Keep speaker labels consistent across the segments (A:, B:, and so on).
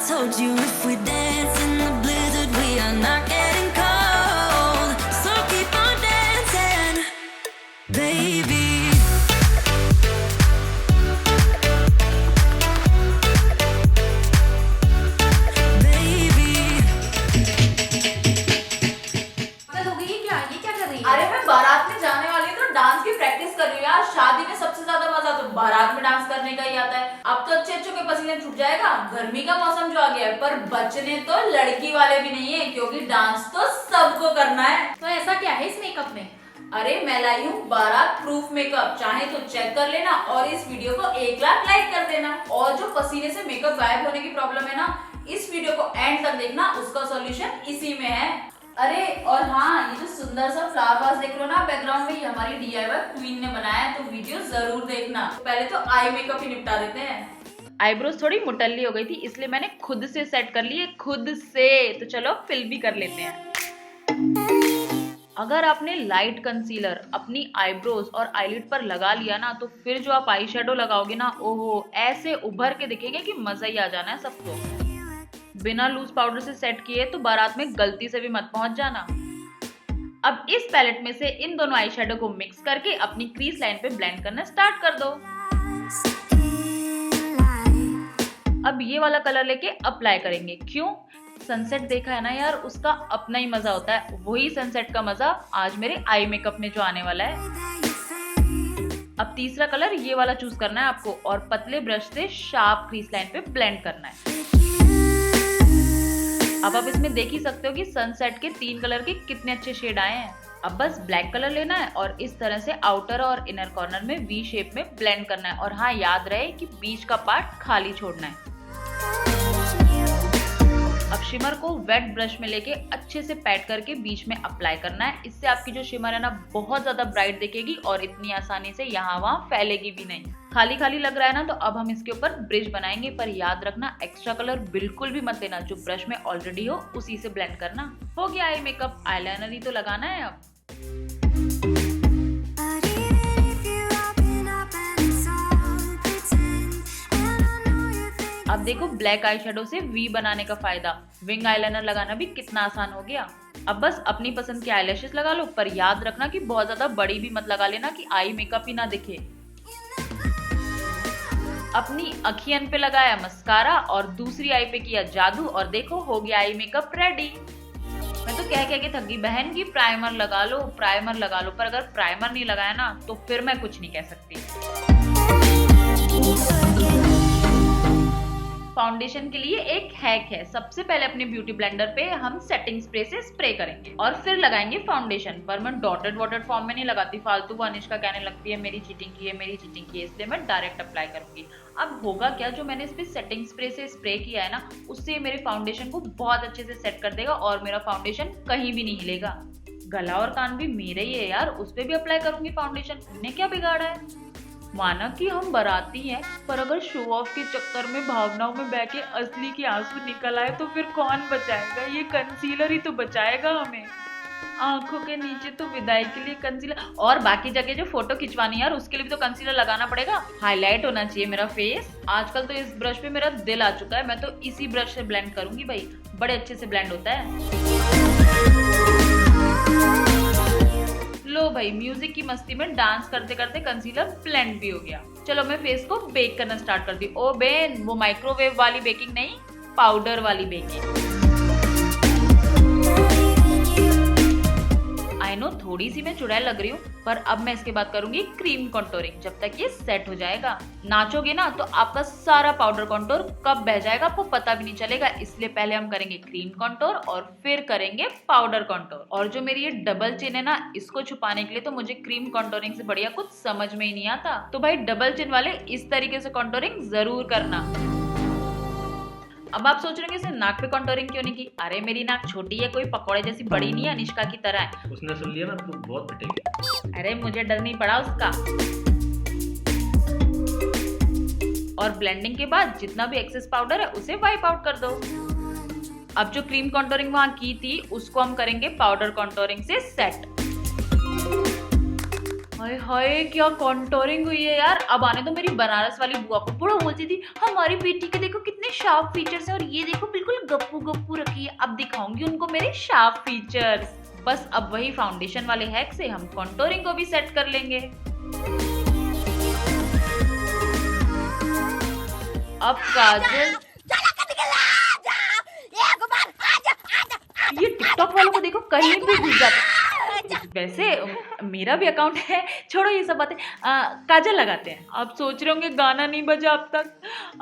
A: told you if we dance in the blizzard, we are not getting cold. So keep on dancing, baby.
B: अरे मैं बारात में जाने वाली हूँ तो डांस की प्रैक्टिस कर रही हूँ यार। शादी में सबसे ज्यादा मजा तो बारात में डांस करने का ही आता है। अब तो अच्छे अच्छे के पसीने छूट जाएगा, गर्मी का मौसम जो आ गया है, पर बचने तो लड़की वाले भी नहीं है, क्योंकि डांस तो सबको करना है।
C: तो ऐसा क्या है इस मेकअप में?
B: अरे मैं लाई हूँ बारात प्रूफ मेकअप, चाहे तो चेक कर लेना और इस वीडियो को 1 लाख लाइक कर देना। और जो पसीने से मेकअप गायब होने की प्रॉब्लम है ना, इस वीडियो को एंड तक देखना, उसका सॉल्यूशन इसी में है। अरे और हाँ, ये जो सुंदर सा फ्लावर वास देख रहे हो ना बैकग्राउंड में, ये हमारी DIY क्वीन ने बनाया है, तो वीडियो जरूर देखना। तो पहले तो आई मेकअप ही निपटा देते हैं।
D: आईब्रोज थोड़ी मुटल्ली हो गई थी, इसलिए मैंने खुद से सेट कर ली है, खुद से। तो चलो फिल भी कर लेते हैं। अगर आपने लाइट कंसीलर अपनी आईब्रोज और आईलिड पर लगा लिया ना, तो फिर जो आप आई शेडो लगाओगे ना, ओहो ऐसे उभर के दिखेगा कि मजा ही आ जाना है सबको। बिना लूज पाउडर से सेट किए तो बारात में गलती से भी मत पहुंच जाना। अब इस पैलेट में से इन दोनों आई शेडो को मिक्स करके अपनी क्रीज लाइन पे ब्लेंड करना स्टार्ट कर दो। अब ये वाला कलर लेके अप्लाई करेंगे। क्यों? सनसेट देखा है ना यार, उसका अपना ही मजा होता है। वही सनसेट का मजा आज मेरे आई मेकअप में जो आने वाला है। अब तीसरा कलर ये वाला चूज करना है आपको और पतले ब्रश से शार्प क्रीज लाइन पे ब्लेंड करना है। अब आप इसमें देख ही सकते हो कि सनसेट के 3 कलर के कितने अच्छे शेड आए हैं। अब बस ब्लैक कलर लेना है और इस तरह से आउटर और इनर कॉर्नर में वी शेप में ब्लेंड करना है। और हाँ, याद रहे कि बीच का पार्ट खाली छोड़ना है। अब शिमर को वेट ब्रश में लेके अच्छे से पैट करके बीच में अप्लाई करना है। इससे आपकी जो शिमर है ना, बहुत ज्यादा ब्राइट दिखेगी और इतनी आसानी से यहाँ वहाँ फैलेगी भी नहीं। खाली खाली लग रहा है ना, तो अब हम इसके ऊपर ब्रिज बनाएंगे, पर याद रखना एक्स्ट्रा कलर बिल्कुल भी मत लेना। जो ब्रश में ऑलरेडी हो उसी से ब्लेंड करना। हो गया आई मेकअप, आईलाइनर ही तो लगाना है अब। अब देखो ब्लैक आई शेडो से वी बनाने का फायदा। विंग आईलाइनर लगाना भी कितना आसान हो गया। अब बस अपनी पसंद की आईलैशेस लगा लो, पर याद रखना कि बहुत ज्यादा बड़ी भी मत लगा लेना कि आई मेकअप ही ना दिखे। अपनी अखियन पे लगाया मस्कारा और दूसरी आई पे किया जादू और देखो हो गया आई मेकअप रेडी। मैं तो कह के थक गई बहन की प्राइमर लगा लो, प्राइमर लगा लो, पर अगर प्राइमर नहीं लगाया ना तो फिर मैं कुछ नहीं कह सकती। फाउंडेशन के लिए एक हैक है। सबसे पहले अपने ब्यूटी ब्लेंडर पे हम सेटिंग स्प्रे से स्प्रे करेंगे और फिर लगाएंगे फाउंडेशन। पर मैं डॉटेड वाटर फॉर्म में नहीं लगाती, फालतू को अनिष्का कहने लगती है मेरी चीटिंग की है, मेरी चीटिंग की है, इसलिए मैं डायरेक्ट अप्लाई करूंगी। अब होगा क्या, जो मैंने इस पे सेटिंग स्प्रे से स्प्रे किया है ना, उससे मेरे फाउंडेशन को बहुत अच्छे से सेट कर देगा और मेरा फाउंडेशन कहीं भी नहीं हिलेगा। गला और कान भी मेरे ही है यार, उस पे भी अप्लाई करूंगी फाउंडेशन, उन्हें क्या बिगाड़ा है। माना कि हम बाराती हैं, पर अगर शो ऑफ के चक्कर में भावनाओं में बह के असली के आंसू निकल आए तो फिर कौन बचाएगा? ये कंसीलर ही तो बचाएगा हमें। आंखों के नीचे तो विदाई के लिए कंसीलर, और बाकी जगह जो फोटो खिंचवानी यार उसके लिए भी तो कंसीलर लगाना पड़ेगा। हाईलाइट होना चाहिए मेरा फेस। आजकल तो इस ब्रश पे मेरा दिल आ चुका है, मैं तो इसी ब्रश से ब्लेंड करूंगी भाई, बड़े अच्छे से ब्लेंड होता है। लो भाई, म्यूजिक की मस्ती में डांस करते करते कंसीलर ब्लेंड भी हो गया। चलो मैं फेस को बेक करना स्टार्ट कर दी। ओ बेन, वो माइक्रोवेव वाली बेकिंग नहीं, पाउडर वाली बेकिंग। आई नो थोड़ी सी मैं चुड़ैल लग रही हूँ, पर अब मैं इसके बाद करूंगी क्रीम कॉन्टोरिंग। जब तक ये सेट हो जाएगा, नाचोगे ना तो आपका सारा पाउडर कॉन्टोर कब बह जाएगा आपको पता भी नहीं चलेगा। इसलिए पहले हम करेंगे क्रीम कॉन्टोर और फिर करेंगे पाउडर कॉन्टोर। और जो मेरी ये डबल चिन है ना, इसको छुपाने के लिए तो मुझे क्रीम कॉन्टोरिंग से बढ़िया कुछ समझ में ही नहीं आता। तो भाई डबल चिन वाले इस तरीके से कॉन्टोरिंग जरूर करना। अब आप सोच रहे होंगे इसे नाक पे कॉन्टोरिंग क्यों नहीं की? अरे मेरी नाक छोटी है, कोई पकौड़े जैसी बड़ी नहीं है, अनिष्का की तरह है।
E: उसने सुन लिया ना तो बहुत पिटेगी।
D: अरे मुझे डर नहीं पड़ा उसका। और ब्लेंडिंग के बाद जितना भी एक्सेस पाउडर है उसे वाइप आउट कर दो। अब जो क्रीम कॉन्टोरिंग वहां की थी उसको हम करेंगे पाउडर कॉन्टोरिंग से सेट। हाय हाय क्या कॉन्टोरिंग हुई है यार। अब आने तो मेरी बनारस वाली बुआ को। बुआ बोलती थी हमारी बेटी के देखो कितने शार्प फीचर्स हैं और ये देखो बिल्कुल गप्पू गप्पू रखी है। अब दिखाऊंगी उनको मेरे शार्प फीचर्स। बस अब वही फाउंडेशन वाले हैक से हम कॉन्टोरिंग को भी सेट कर लेंगे। अब काजल, ये टिकटॉक वालों को देखो कहीं भी घुस जाता है। वैसे मेरा भी अकाउंट है, छोड़ो ये सब बातें। काजल लगाते हैं। अब सोच रहे होंगे गाना नहीं बजा अब तक।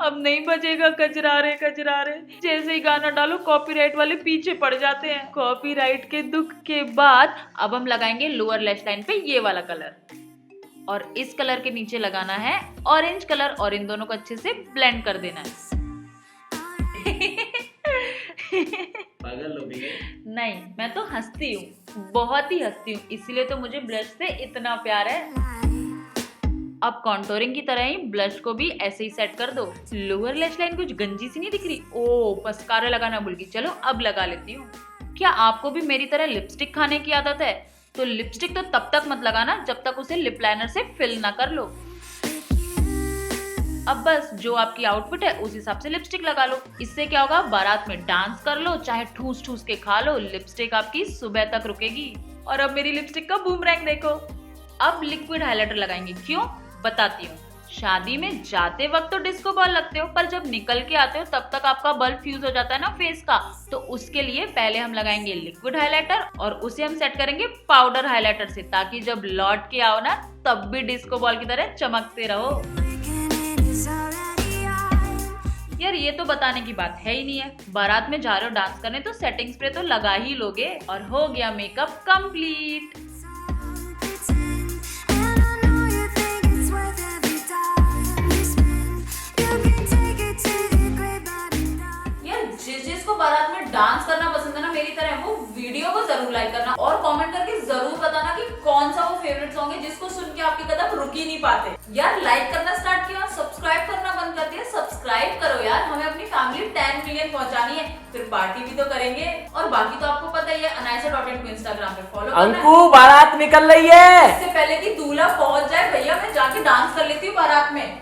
D: अब नहीं बजेगा कजरारे कजरारे। जैसे ही गाना डालो कॉपीराइट वाले पीछे पड़ जाते हैं। कॉपीराइट के दुख के बाद अब हम लगाएंगे लोअर लैश लाइन पे ये वाला कलर और इस कलर के नीचे लगाना है ऑरेंज कलर और इन दोनों को अच्छे से ब्लेंड कर देना है।
E: पागल हो गई है?
D: नहीं, मैं तो हंसती हूँ, बहुत ही हंसती हूँ, इसीलिए तो मुझे ब्लश से इतना प्यार है। अब कॉन्टोरिंग की तरह ही ब्लश को भी ऐसे ही सेट कर दो। लोअर लैश लाइन कुछ गंजी सी नहीं दिख रही? ओ मस्कारा लगाना भूल गई। चलो अब लगा लेती हूँ। क्या आपको भी मेरी तरह लिपस्टिक खाने की आदत है? तो लिपस्टिक तो तब तक मत लगाना जब तक उसे लिप लाइनर से फिल ना कर लो। अब बस जो आपकी आउटफिट है उस हिसाब से लिपस्टिक लगा लो। इससे क्या होगा, बारात में डांस कर लो, चाहे ठूस ठूस के खा लो, लिपस्टिक आपकी सुबह तक रुकेगी। और अब मेरी लिपस्टिक का बूमरैंग देखो। अब लिक्विड हाइलाइटर लगाएंगे। क्यों, बताती हूँ। शादी में जाते वक्त तो डिस्को बॉल लगते हो, पर जब निकल के आते हो तब तक आपका बल्ब फ्यूज हो जाता है ना फेस का। तो उसके लिए पहले हम लगाएंगे लिक्विड हाइलाइटर और उसे हम सेट करेंगे पाउडर हाइलाइटर से, ताकि जब लौट के आओ ना तब भी डिस्को बॉल की तरह चमकते रहो। यार ये तो बताने की बात है ही नहीं है। बारात में जा रहे हो डांस करने तो सेटिंग स्प्रे तो लगा ही लोगे और हो गया मेकअप कंप्लीट।
B: जिसको बारात में डांस करना पसंद है ना मेरी तरह, वो वीडियो को जरूर लाइक करना और कमेंट करके जरूर बताना कि कौन सा वो फेवरेट सॉन्ग है जिसको सुन के आपके कदम रुक ही नहीं पाते। यार लाइक करना स्टार्ट किया, सब्सक्राइब करना बंद कर दिया। सब्सक्राइब करो यार, हमें अपनी फैमिली 10 मिलियन पहुंचानी है, फिर पार्टी भी तो करेंगे। और बाकी तो आपको पता ही है, अनायसा.in को इंस्टाग्राम पे फॉलो करना।
C: अंकु बारात निकल रही है।
B: इससे पहले कि दूल्हा पहुंच जाए भैया मैं जाके डांस कर लेती हूँ बारात में।